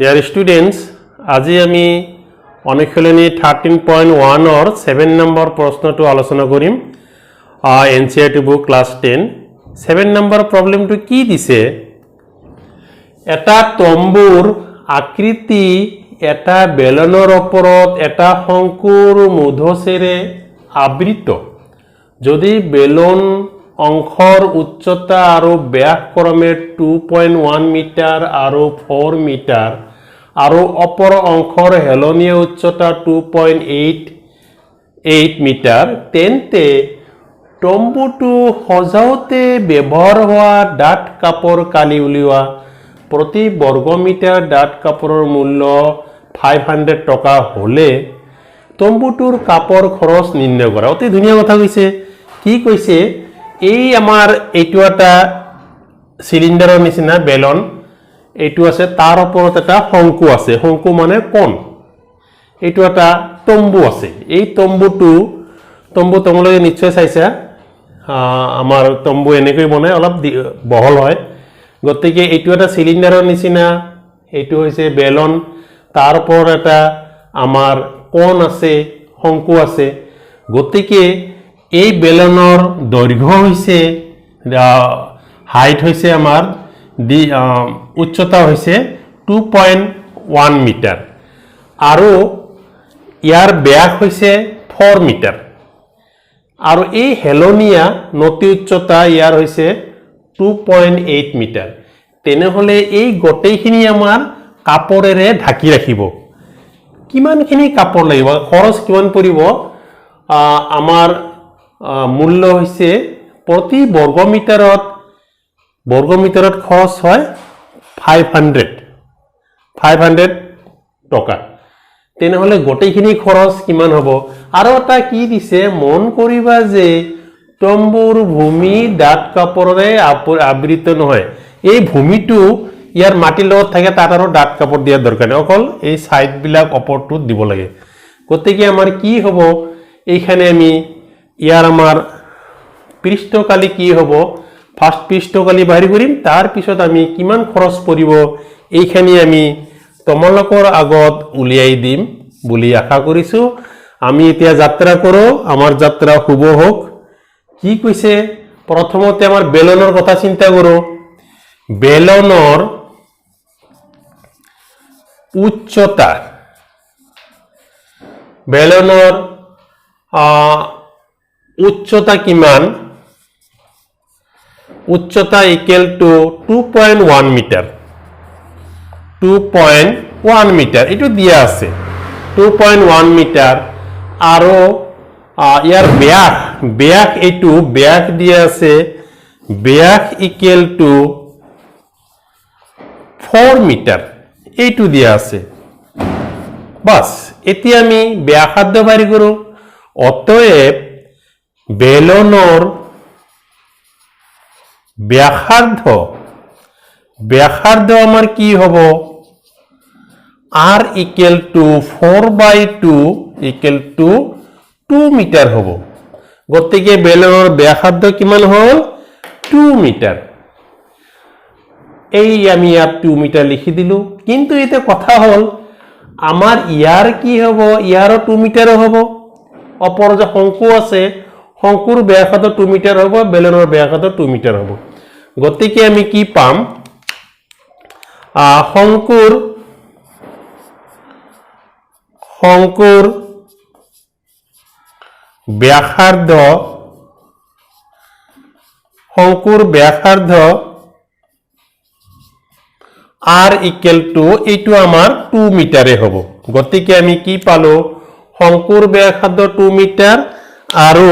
Dear students, আজি আমি অনুশীলনী 13.1 और 7 नंबर प्रश्न तो आलोचना करिम NCERT book class 10 7 number problem तो की दिसे एटा तम्बुर आकृति एटा बेलनर ओपरत एटा शंकुर मुधसेरे आवृत यदि बेलन अंशर उच्चता और व्यास क्रमे 2.1 मीटर और 4 मीटर और अपर अंशर हेलनीय उच्चता 2.88 मीटर तेंते तम्बुटो सजाओते व्यवहार हुआ डाठ कापर काली उलिया प्रति वर्गमीटर डाठ कापड़र मूल्य 500 टका होले तम्बुटोर कापर खरच निर्णय करा अति धुनिया कथा कइसे कि कइसे এই আমার এইটো এটা সিলিন্ডাৰৰ নিচিনা বেলন এইটো আছে তাৰ ওপৰত এটা শঙ্কু আছে শঙ্কু মানে কোণ এইটো এটা তম্বু আছে এই তম্বুটো তম্বু তোমালোকে নিশ্চয় চাইছা আমাৰ তম্বু এনেকৈ বনায় অলপ বহল হয় গতিকে এইটো এটা সিলিন্ডাৰৰ নিচিনা এইটো হৈছে বেলন তাৰ ওপৰত এটা আমাৰ কোণ আছে শঙ্কু আছে গতিকে এই বেলনৰ দৈৰ্ঘ্য হৈছে হাইট হৈছে আমাৰ উচ্চতা হৈছে 2.1 মিটাৰ আৰু ইয়াৰ ব্যাস হৈছে 4 মিটাৰ আৰু এই হেলনিয়া নতি উচ্চতা ইয়াৰ হৈছে 2.8 মিটাৰ তেনেহলে এই গটেইখিনি আমাৰ কাপৰেৰে ঢাকি ৰাখিব কিমানখিনি কাপৰ লাগিব খৰচ কিমান পৰিব আমাৰ मूल्य হৈছে प्रति वर्गमीटरत खरच হয় 500 टका तेनहले गोटेइखिनि खरच किमान हबो आरो এটা কি দিছে মন কৰিবা যে তম্বুৰ ভূমি ডাঠ কাপৰেৰে आवृत নহয় এই ভূমিটো ইয়াৰ মাটিৰ লগত থাকে তাত আৰু ডাঠ কাপৰ দিয়া দৰকাৰ নাই অকল এই সাইড বিলাক ওপৰটো দিব লাগে গতিকে আমাৰ কি হ'ব এইখানে আমি ইয়াৰ আমাৰ পৃষ্ঠকালি কি হ'ব ফাৰ্স্ট পৃষ্ঠকালি বাহিৰ কৰিম তাৰ পিছত আমি কিমান খৰচ পৰিব এইখানি আমি তোমালোকৰ আগত উলিয়াই দিম বুলি আশা কৰিছো আমি এতিয়া যাত্ৰা কৰো আমাৰ যাত্ৰা শুভ হোক কি কৈছে প্ৰথমতে আমাৰ বেলনৰ কথা চিন্তা কৰো বেলনৰ উচ্চতা বেলনৰ उच्चता किमान उच्चता इक्वल टू 2.1 मीटर 2.1 मीटर इटो दिया আছে 2.1 मीटर आरो यार ব্যাস এটু ব্যাস দিয়া আছে ব্যাস ইকুয়াল টু 4 মিটার এইটু দিয়া আছে বাস এতিয়া আমি ব্যাসার্ধ বাহিৰ কৰো অতএব বেলনৰ ব্যাসার্ধ আমার কি হব r equal to 4/2 equal to 2 metre হব গতিকে বেলনৰ ব্যাসার্ধ কিমান হল 2 মিটার এই আমি ইয়াত 2 মিটার লিখি দিলু কিন্তু এতে কথা হল আমার ইয়ার কি হব ইয়ারও 2 মিটার হব অপর যে শঙ্কু আছে শঙ্কুৰ ব্যাসাৰ্ধ 2 মিটাৰ হ'ব বেলনৰ ব্যাসাৰ্ধ 2 মিটাৰ হ'ব গতিকে আমি কি পাম শঙ্কুৰ ব্যাসাৰ্ধ r ইকুয়াল টু এইটো আমাৰ 2 মিটাৰে হ'ব গতিকে আমি কি পালো শঙ্কুৰ ব্যাসাৰ্ধ 2 মিটাৰ আৰু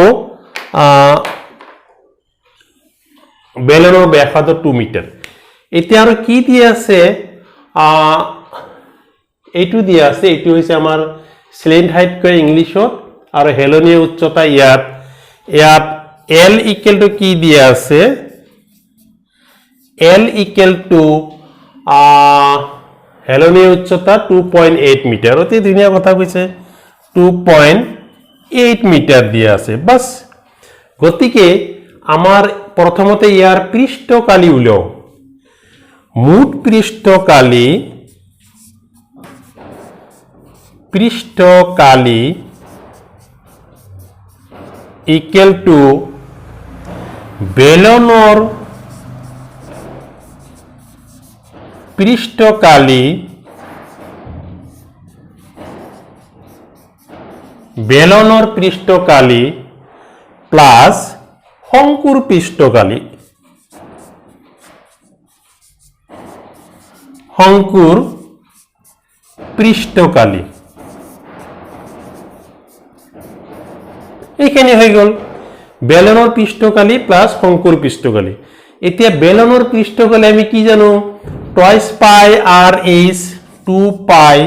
বেলনৰ ব্যাসাৰ্ধ 2 মিটাৰ এতিয়া আৰু কি দিয়া আছে এইটো দিয়া আছে এইটো হৈছে আমাৰ স্লেন্ট হাইট কয় ইংলিশত আৰু হেলনীয় উচ্চতা ইয়াত l ইকুয়াল টু কি দিয়া আছে l ইকুয়াল টু হেলনীয় উচ্চতা 2.8 মিটাৰ অতি ধুনিয়া কথা কৈছে 2.8 মিটার দিয়া আছে বাস গতিকে আমার প্রথমতে ইয়ার পৃষ্ঠকালি উলিয়াও মুঠ পৃষ্ঠকালি পৃষ্ঠকালি ইকুৱেল টু বেলনৰ পৃষ্ঠকালি প্লাস শংকুৰ পৃষ্ঠকালি এইখিনি হৈ গ'ল বেলনৰ পৃষ্ঠকালি প্লাস শংকুৰ পৃষ্ঠকালি এতিয়া বেলনৰ পৃষ্ঠকালি আমি কি জানো টুৱাইস পাই r h 2 পাই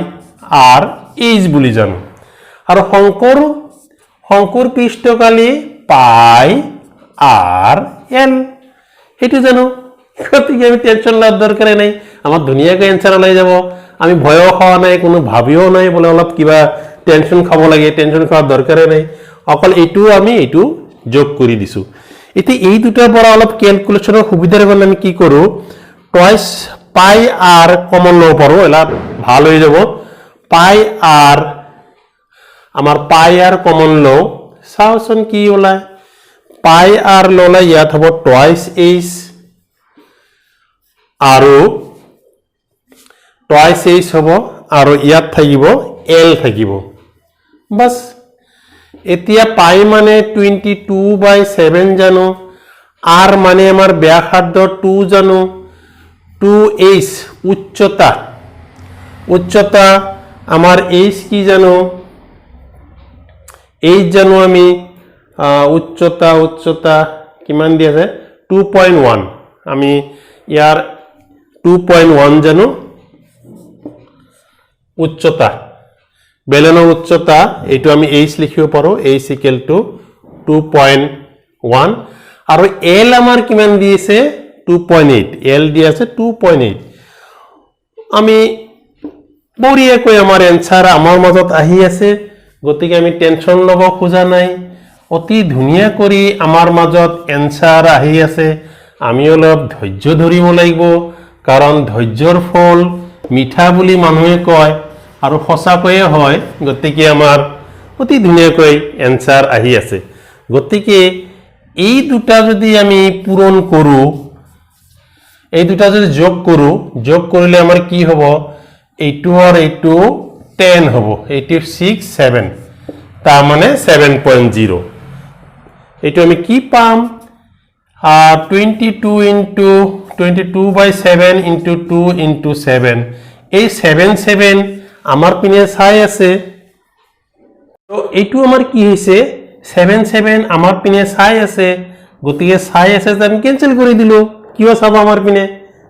r h বুলি জানো আৰু শংকুৰ পৃষ্ঠকালি পাই r l হেতু জানো গতিকে আমি টেনশন লাভ দৰকাৰ নাই আমাৰ ধুনীয়াকৈ এনসাৰ ওলাই যাব আমি ভয়ও খাওয়া নাই কোনো ভাবিও নাই বলে অলপ কিবা টেনশন খাব লাগে টেনশন খাওয়ার দৰকাৰ নাই অকল এইটো আমি এইটো যোগ কৰি দিছো এতি এই দুটাৰ পৰা অলপ ক্যালকুলেশনৰ সুবিধাৰ কাৰণে আমি কি কৰো টুৱাইস পাই r কমন লব পাৰো এলা ভাল হৈ যাব পাই r আমার পাই r কমন লও চাওচোন কি ওলাই পাই r ললে ইয়াত হ'ব টুৱাইস h আৰু টুৱাইস h হ'ব আৰু ইয়াত থাকিব l থাকিব বাস এতিয়া পাই মানে 22/7 জানো r মানে আমাৰ ব্যাসাৰ্ধ 2 জানো 2h উচ্চতা আমাৰ h কি জানো h জানো আমি উচ্চতা কিমান দি আছে 2.1 আমি ইয়াৰ 2.1 জানো উচ্চতা বেলনৰ উচ্চতা এটো আমি h লিখিব পাৰো h equal to 2.1 আৰু l আমাৰ কিমান দি আছে 2.8 l দি আছে 2.8 আমি বঢ়িয়াকৈ আমাৰ এনসাৰ আমাৰ মাজত আহি আছে গতিকে আমি টেনশন লব খোজা নাই অতি ধুনীয়া কৰি আমাৰ মাজত এনসাৰ আহি আছে আমি অলপ ধৈৰ্য ধৰিব লাগিব কাৰণ ধৈৰ্যৰ ফল মিঠা বুলি মানুহে কয় আৰু সঁচাকৈয়ে হয় গতিকে আমাৰ অতি ধুনীয়াকৈ এনসাৰ আহি আছে গতিকে এই দুটা যদি আমি পূৰণ কৰো এই দুটা যদি যোগ কৰিলে আমাৰ কি হ'ব এইটো আৰু এইটো 10 হ'ব 86 7 তাৰ মানে 7.0 এইটো আমি কি পাম 22/7 into 2 into 7 এই 7 আমাৰ পিনে চাই আছে তো এইটো আমাৰ কি হৈছে 7 আমাৰ পিনে চাই আছে গতিকে চাই আছে যে আমি ক্যান্সেল কৰি দিলো কিয় চাব আমাৰ পিনে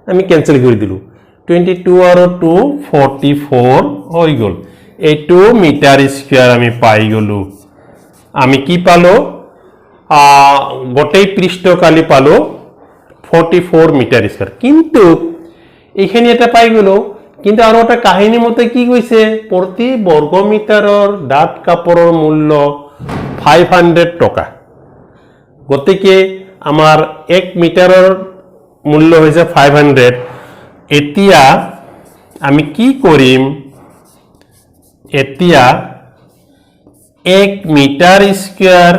আমি ক্যান্সেল কৰি দিলো 22 আৰু 2 44 হৈ গল এইটো মিটাৰ স্কয়াৰ আমি পাই গলো আমি কি পালো গোটেই পৃষ্ঠকালি পালো 44 মিটাৰ স্কয়াৰ কিন্তু এইখিনি এটা পাই গলো কিন্তু আৰু এটা কাহিনী মতে কি কৈছে প্ৰতি বৰ্গ মিটাৰৰ ডাঠ কাপোৰৰ মূল্য 500 টকা গতিকে আমাৰ 1 মিটাৰৰ মূল্য হৈছে 500 এতিয়া আমি কি কৰিম এতিয়া 1 মিটাৰ স্কয়াৰ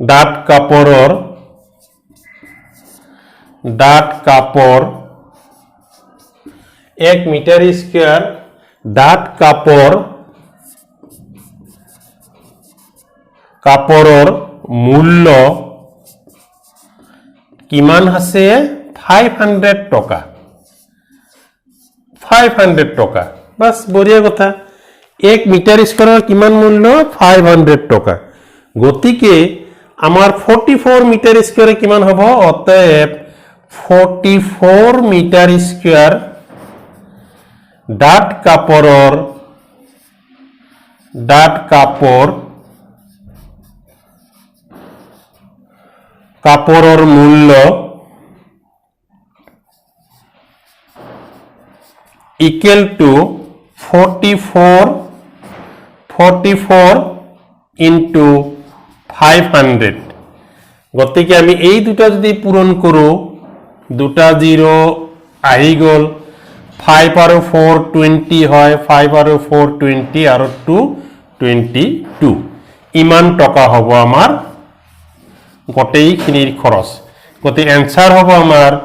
ডাঠ কাপোৰৰ 1 মিটাৰ স্কয়াৰ ডাঠ কাপোৰৰ মূল্য কিমান আছে 500 টকা 500 টকা বাস বঢ়িয়া কথা 1 মিটাৰ স্কয়াৰৰ কিমান মূল্য 500 টকা গতিকে আমাৰ 44 মিটাৰ স্কয়াৰ কিমান হ'ব অতএব 44 মিটাৰ স্কয়াৰ ডাঠ কাপোৰৰ মূল্য equal to 44 into 500 গতিকে আমি এই দুটা যদি পূৰণ কৰো দুটা 0 আহি গ'ল 5 আৰু 4 20 হয় 5 আৰু 4 20 আৰু 2 22 ইমান টকা হ'ব আমাৰ গোটেইখিনিৰ খৰচ গতি এনসাৰ হ'ব আমাৰ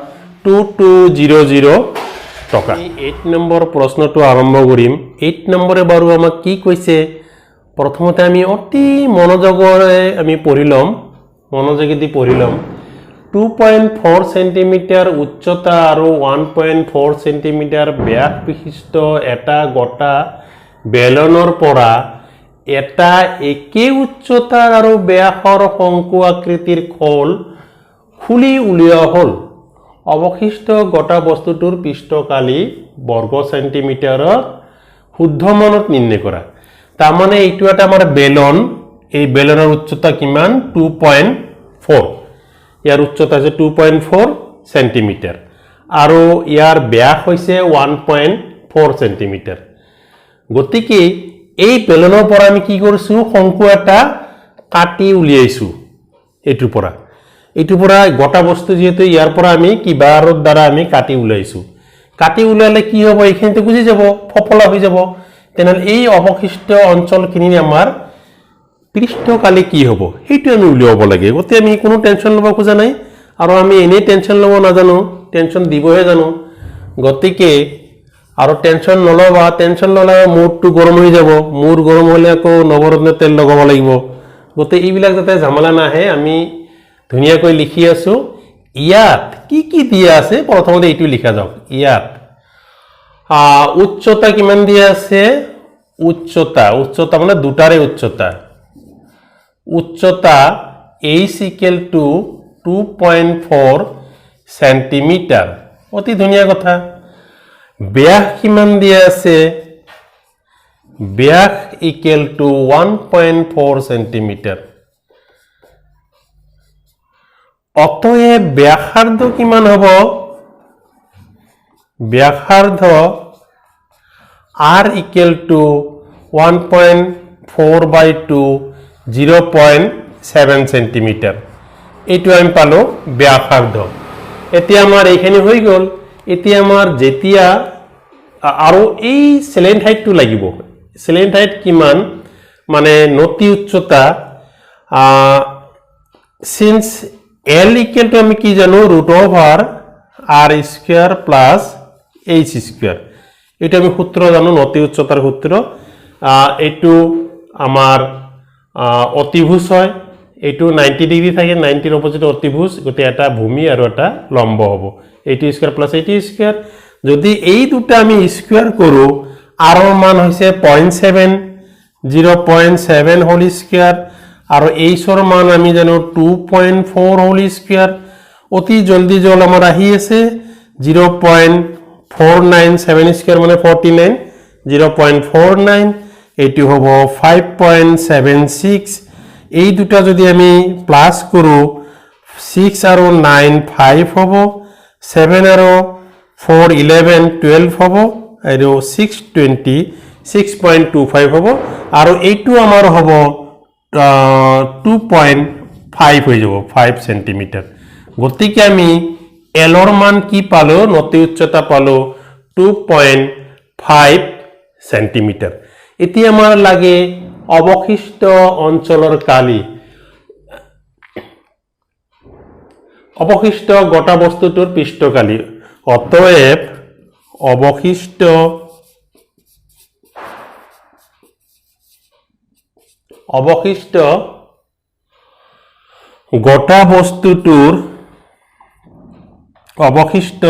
2200 টকা 8 নম্বৰ প্ৰশ্নটো আৰম্ভ কৰিম 8 নম্বৰে বাৰু আমাক কি কৈছে প্ৰথমতে আমি অতি মনোযোগৰে আমি পঢ়ি লম মনোযোগেদি পঢ়ি লম 2.4 সেন্টিমিটাৰ উচ্চতা আৰু 1.4 সেন্টিমিটাৰ ব্যাস বিশিষ্ট এটা গোটা বেলনৰ পৰা এটা একে উচ্চতাৰ আৰু ব্যাসৰ শংকু আকৃতিৰ খোল খুলি উলিওৱা হ'ল অৱশিষ্ট গোটা বস্তুটোৰ পৃষ্ঠকালি বৰ্গ সেন্টিমিটাৰত শুদ্ধ মানত নিৰ্ণয় কৰা তাৰমানে এইটো এটা আমাৰ বেলন এই বেলনৰ উচ্চতা কিমান 2.4 ইয়াৰ উচ্চতা আছে 2.4 সেন্টিমিটাৰ আৰু ইয়াৰ ব্যাস হৈছে 1.4 সেন্টিমিটাৰ গতিকে এই বেলনৰ পৰা আমি কি কৰিছো শংকু এটা কাটি উলিয়াইছো এইটোৰ পৰা গোটা বস্তু যেহেতু ইয়াৰ পৰা আমি কিবাৰ দ্বাৰা আমি কাটি উলাইছো কাটি উলালে কি হ'ব এইখিনিতে গুজি যাব ফপলা হৈ যাব তেনল এই অৱশিষ্ট অঞ্চলখিনি আমাৰ পৃষ্ঠকালি কি হ'ব হেইটো আমি উলিয়াব লাগে গতে আমি কোনো টেনশন লব খোজা নাই আৰু আমি এনে টেনশন লব নাজানো টেনশন দিবহে জানো গতিকে আৰু টেনশন নলবা টেনশন ললে মুৰটো গৰম হৈ যাব মুৰ গৰম হলে আকৌ নৱৰত্ন তেল লগাব লাগিব গতে এইবিলাক যাতে ঝামেলা নাহে আমি ধুনিয়াকৈ লিখি আছো ইয়াত কি দিয়া আছে প্ৰথমতে এইটো লিখা যাওক ইয়াত উচ্চতা কিমান দিয়া আছে উচ্চতা মানে দুটাৰে উচ্চতা h equal to 2.4 সেন্টিমিটার অতি ধুনিয়া কথা ব্যাস কিমান দিয়া আছে ব্যাস equal to 1.4 সেন্টিমিটার অতএব ব্যাসার্ধ কিমান হ'ব ব্যাসার্ধ r equal to 1.4 by 2 0.7 centimetre এইটো আমি পালো ব্যাসার্ধ এতিয়া আমাৰ এইখিনি হৈ গল এতিয়া আমাৰ যেতিয়া আৰু এই সিলিন্ড হাইটটো লাগিব সিলিন্ড হাইট কিমান মানে নতি উচ্চতা since L equal to আমি কি জানো √r square plus h square এটা আমি সূত্র জানো নতি উচ্চতাৰ সূত্ৰ এইটো আমাৰ অতিভুজ হয় এইটো 90 ডিগ্ৰী থাকে 90 ৰ অপোজিট অতিভুজ গতে এটা ভূমি আৰু এটা লম্ব হ'ব এইটো স্কয়াৰ প্লাস এইটো স্কয়াৰ যদি এই দুটা আমি স্কয়াৰ কৰো r ৰ মান হৈছে 0.7 হোল স্কয়াৰ আৰু h ৰ মান আমি জানো 2.4 হোল স্কয়াৰ অতি জলদি জল আমাৰ আহি আছে 0.497 স্কয়ার মানে 49 0.49 এইটো হ'ব 5.76 এই দুটা যদি আমি প্লাস কৰো 6 আৰু 9 5 হ'ব 7 আৰু 4 11 12 হ'ব আৰু 620 6.25 হ'ব আৰু এইটো আমাৰ হ'ব 2.5 হৈ যাব 5 সেন্টিমিটাৰ গতিকে আমি L ৰ মান কি পালো নতি উচ্চতা পালো 2.5 সেন্টিমিটাৰ এতিয়া আমাৰ লাগে অৱশিষ্ট অঞ্চলৰ কালি অৱশিষ্ট গোটা বস্তুটোৰ পৃষ্ঠকালি অতএব অৱশিষ্ট গোটা বস্তুটোৰ অৱশিষ্ট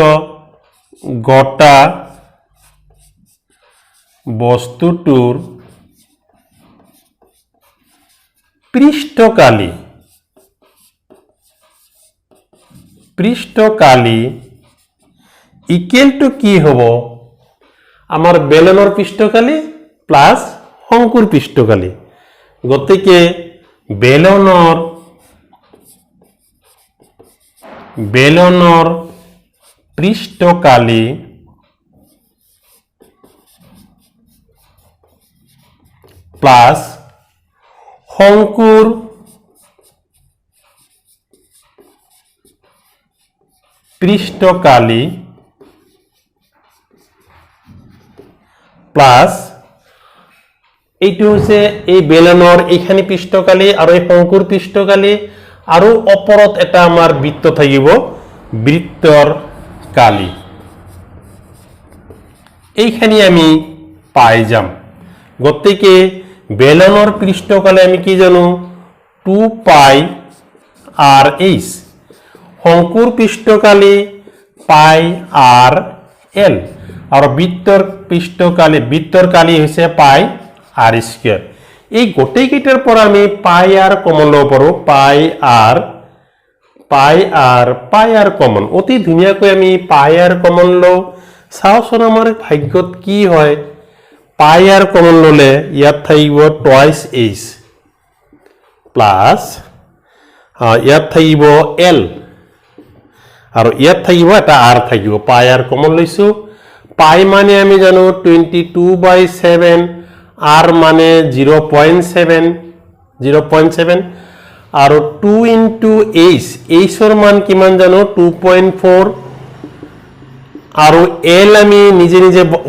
গোটা বস্তুটোৰ পৃষ্ঠকালি ইকুৱেল টু কি হ'ব আমাৰ বেলনৰ পৃষ্ঠকালি প্লাস শংকুৰ পৃষ্ঠকালি গতিকে বেলনৰ পৃষ্ঠকালি প্লাস শংকুৰ পৃষ্ঠকালি প্লাস এইটো হৈছে এই বেলনৰ এইখানি পৃষ্ঠকালি আৰু এই শংকুৰ পৃষ্ঠকালি আৰু ওপৰত এটা আমাৰ বৃত্ত থাকিব বৃত্তৰ কালি এইখানি আমি পাই যাম গতিকে বেলনৰ পৃষ্ঠকালি আমি কি জানো 2 পাই r h শংকুৰ পৃষ্ঠকালি পাই r l আৰু বৃত্তৰ কালি হৈছে পাই r স্কয়াৰ এই গোটেই কেইটাৰ পৰা আমি পাই r কমন লব পাৰো পাই r কমন অতি ধুনীয়াকৈ আমি পাই r কমন লও চাওচোন আমাৰ ভাগ্যত কি হয় পাই r কমন ললে ইয়াত থাকিব টুৱাইস h প্লাস ইয়াত থাকিব l আৰু ইয়াত থাকিব এটা r থাকিব পাই r কমন লৈছো পাই মানে আমি জানো 22/7 r মানে 0.7 আৰু 2 into h ৰ মান কিমান জানো 2.4 আৰু l আমি নিজে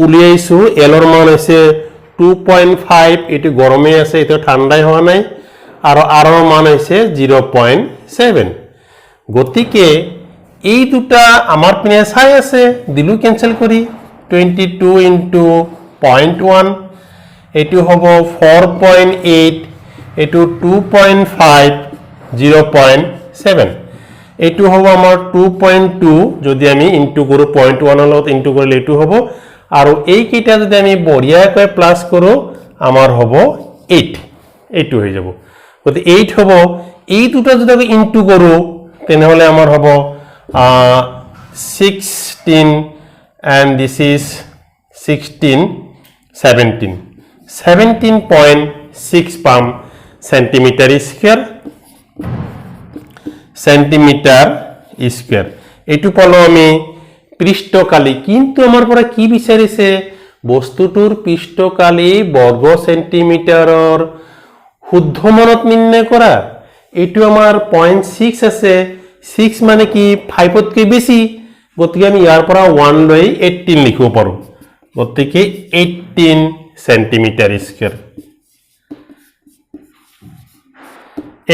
উলিয়াইছো l ৰ মান হৈছে 2.5 এটো গৰমে আছে এটো ঠাণ্ডাই হোৱা নাই আৰু r ৰ মান হৈছে 0.7 গতিকে এই দুটা আমাৰ পিনে চাই আছে দিলু কেনসেল কৰি 22 into 0.1 এটো হ'ব 4.8 এটো 2.5 0.7 এটো হ'ব আমাৰ 2.2 যদি আমি ইনটু কৰো 0.1 লগত ইনটু কৰিলে এটো হ'ব আৰু এই কেইটা যদি আমি বঢ়িয়াকৈ প্লাস কৰো আমাৰ হ'ব 8 এটো হৈ যাব গতি 8 হ'ব এই দুটা যদি আমি ইনটু কৰো তেনেহলে আমাৰ হ'ব 16 and this is 16 17.6 পাম সেন্টিমিটার স্কয়ার এটু পালো আমি পৃষ্ঠকালি কিন্তু আমার পৰা কি বিচাৰিছে বস্তুটোৰ পৃষ্ঠকালি বৰ্গ সেন্টিমিটাৰৰ শুদ্ধ মানত নিৰ্ণয় কৰা এটু আমাৰ 0.6 আছে 6 মানে কি 5 তকৈ বেছি গতিকে আমি ইয়াৰ পৰা 1 লৈ 18 লিখিব পাৰো গতিকে 18 সেন্টিমিটাৰ স্কয়াৰ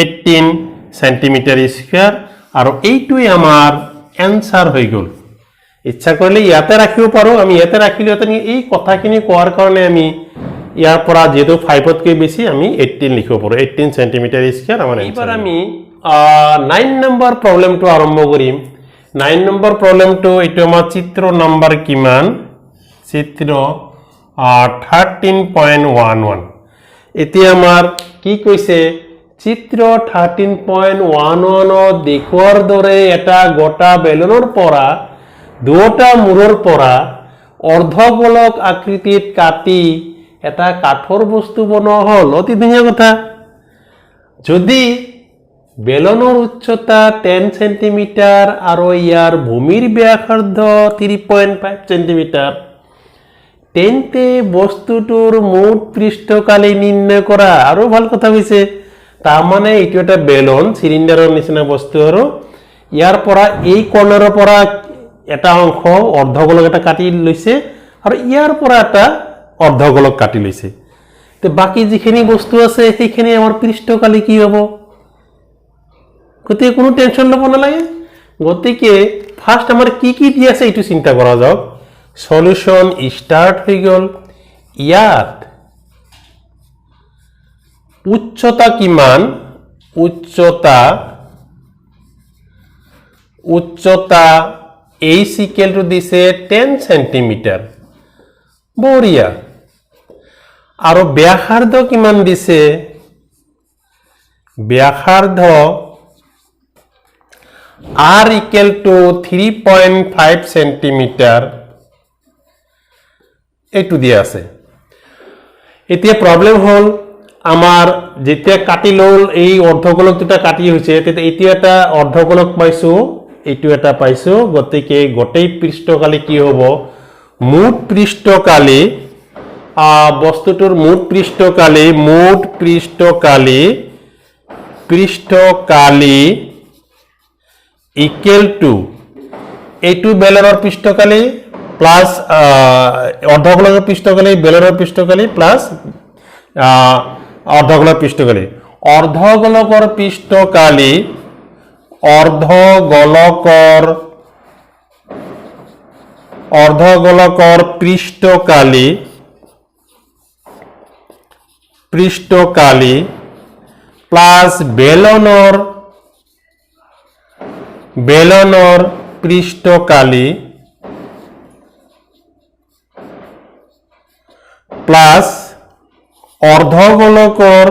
18 সেন্টিমিটাৰ স্কয়াৰ আৰু এইটোই আমাৰ এনসাৰ হৈ গল ইচ্ছা কৰিলে ইয়াতে ৰাখিব পাৰো আমি ইয়াতে ৰাখিলে এই কথাখিনি কোৱাৰ কাৰণে আমি ইয়াৰ পৰা যেটো 5 তকৈ বেছি আমি 18 লিখিব পাৰো 18 সেন্টিমিটাৰ স্কয়াৰ আমাৰ এবাৰ আমি 9 নম্বৰ প্ৰবলেমটো আৰম্ভ কৰিম 9 নম্বৰ প্ৰবলেমটো এটো আমাৰ চিত্ৰ নম্বৰ কিমান চিত্ৰ 13.11 এতিয়া আমাৰ কি কৈছে চিত্ৰ 13.11 দেখুৱাৰ দৰে এটা গোটা বেলনৰ পৰা দুটা মূৰৰ পৰা অৰ্ধগোলক আকৃতিত কাটি এটা কাঠৰ বস্তু বনোৱা হল অতি ধুনীয়া কথা যদি বেলনৰ উচ্চতা 10 সেন্টিমিটাৰ আৰু ইয়াৰ ভূমিৰ ব্যাসাৰ্ধ 3.5 সেন্টিমিটাৰ তেন্তে বস্তুটোৰ মুঠ পৃষ্ঠকালি নিৰ্ণয় কৰা আৰু ভাল কথা হৈছে তাৰ মানে এইটো এটা বেলন সিলিন্ডাৰৰ নিচিনা বস্তু আৰু ইয়াৰ পৰা এই কৰ্ণৰৰ পৰা এটা অংশ অৰ্ধগোলক এটা কাটি লৈছে আৰু ইয়াৰ পৰা এটা অৰ্ধগোলক কাটি লৈছে তে বাকি যিখিনি বস্তু আছে সেইখিনি আমাৰ পৃষ্ঠকালি কি হ'ব গতিকে কোনো টেনশন লব নালাগে গতিকে ফার্স্ট আমাৰ কি দিয়া আছে এইটো চিন্তা কৰা যাওক সলিউশন স্টার্ট হৈ গল ইয়াত উচ্চতা কিমান উচ্চতা h ইকুয়াল টু দিছে 10 সেন্টিমিটার বঢ়িয়া আৰু ব্যাসাৰ্ধ কিমান দিছে ব্যাসাৰ্ধ r equal to 3.5 সেন্টিমিটার এটু দিয়া আছে এতিয়া প্রবলেম হল আমার যেতিয়া কাটি লল এই অর্ধগোলক দুটা কাটি হৈছে তেতিয়া এতিয়া এটা অর্ধগোলক পাইছো এইটো এটা পাইছো গতিকে গোটেই পৃষ্ঠকালি কি হ'ব মুঠ পৃষ্ঠকালি বস্তুটোৰ মুঠ পৃষ্ঠকালি equal to এইটো বেলনৰ পৃষ্ঠকালি প্লাস অর্ধগোলকের পৃষ্ঠকালি বেলনের পৃষ্ঠকালি প্লাস অর্ধগোলক পৃষ্ঠকালি অর্ধগোলকর পৃষ্ঠকালি অর্ধগোলকর পৃষ্ঠকালি প্লাস বেলনর পৃষ্ঠকালি প্লাস অর্ধগোলকর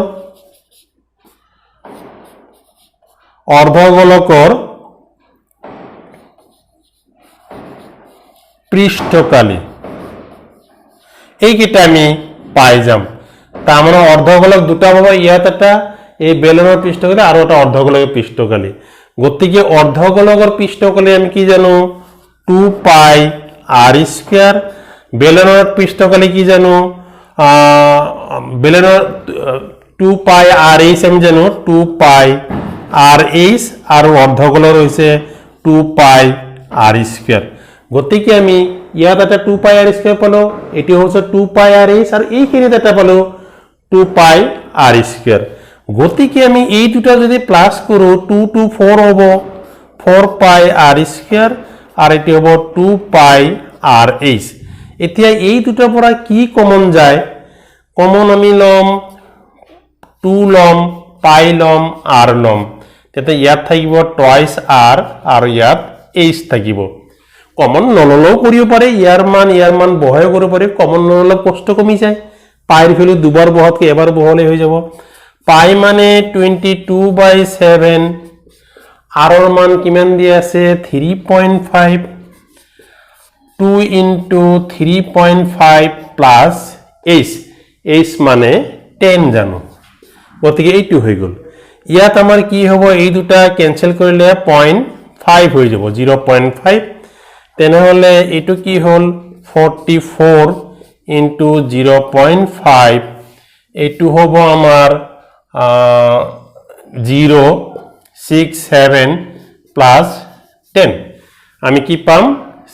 পৃষ্ঠকালি এইকেইটা আমি পাই যাম তার মানে অর্ধগোলক দুটা পাব ইয়াত এটা এই বেলনৰ পৃষ্ঠকালি আৰু এটা অৰ্ধগোলকৰ পৃষ্ঠকালি গতিকে অৰ্ধগোলকৰ পৃষ্ঠকালি আমি কি জানো 2 পাই r স্কয়াৰ বেলনৰ পৃষ্ঠকালি কি জানো বেলনৰ 2 পাই rh আমি জানো 2 পাই rh আৰু অৰ্ধগোলক হৈছে 2 পাই r স্কয়ার গতিকে আমি ইয়াত এটা 2 পাই r স্কয়ার পালো এটি হৈছে 2 পাই rh আৰু এইখিনিত এটা পালো 2 পাই r স্কয়ার গতিকে আমি এই দুটা যদি প্লাস করো 2 to 4 হবো 4 পাই r স্কয়ার আর এটি হবো 2 পাই rh এতিয়া এই দুটাৰ পৰা কি কমন যায় কমন আমি লম 2 লম পাই লম r লম তেতে ইয়াত থাকিব টুৱাইস r আৰু ইয়াত h থাকিব কমন নললেও কৰিব পাৰে ইয়াৰ মান বহাই কৰিব পাৰে কমন নললে কষ্ট কমি যায় পাইৰ ভ্যালু দুবাৰ বহাতকে এবাৰ বহালে হৈ যাব পাই মানে 22/7 আৰৰ মান কিমান দি আছে 3.5 2 into 3.5 plus h মানে 10 জানো গতিকে এইটো হৈ গল ইয়াত আমাৰ কি হ'ব এই দুটা ক্যান্সেল কৰিলে 0.5 হৈ যাব 0.5 তেনেহলে এটো কি হল 44 into 0.5 এটো হ'ব আমাৰ 0 6 7 plus 10 আমি কি পাম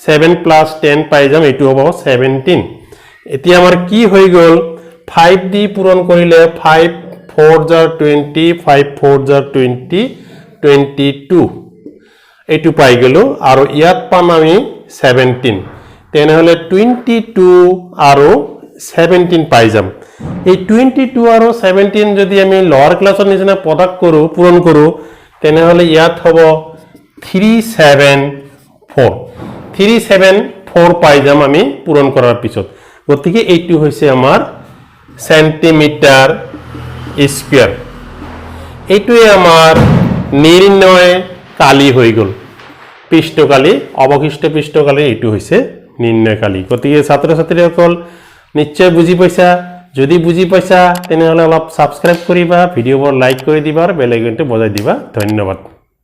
7 plus 10 পাই যাম এটো হ'ব 17 এতিয়া আমাৰ কি হৈ গল 5 দি পূৰণ কৰিলে 5 4 jar 20 5 4 jar 20 22 এটো পাই গলো আৰু ইয়াত পাম আমি 17 তেনেহলে 22 আৰু 17 পাই যাম এই 22 আৰু 17 যদি আমি লোৱাৰ ক্লাছৰ নিচিনা প্ৰডাক্ট কৰো পূৰণ কৰো তেনেহলে ইয়াত হ'ব 374 পাই যাম আমি পূৰণ কৰাৰ পিছত গতিকে এইটো হৈছে আমাৰ সেন্টিমিটাৰ স্কয়াৰ এইটোৱে আমাৰ নিৰ্ণয় কালি হৈ গল পৃষ্ঠকালি অবশিষ্ট পৃষ্ঠকালি এইটো হৈছে নিৰ্ণয় কালি গতিকে ছাত্ৰ ছাত্ৰীসকল নিশ্চয় বুজি পাইছা যদি বুজি পাইছা তেনেহলে অলপ সাবস্ক্ৰাইব কৰিবা ভিডিওবোৰ লাইক কৰি দিবা আৰু বেল আইকনটো বজাই দিবা ধন্যবাদ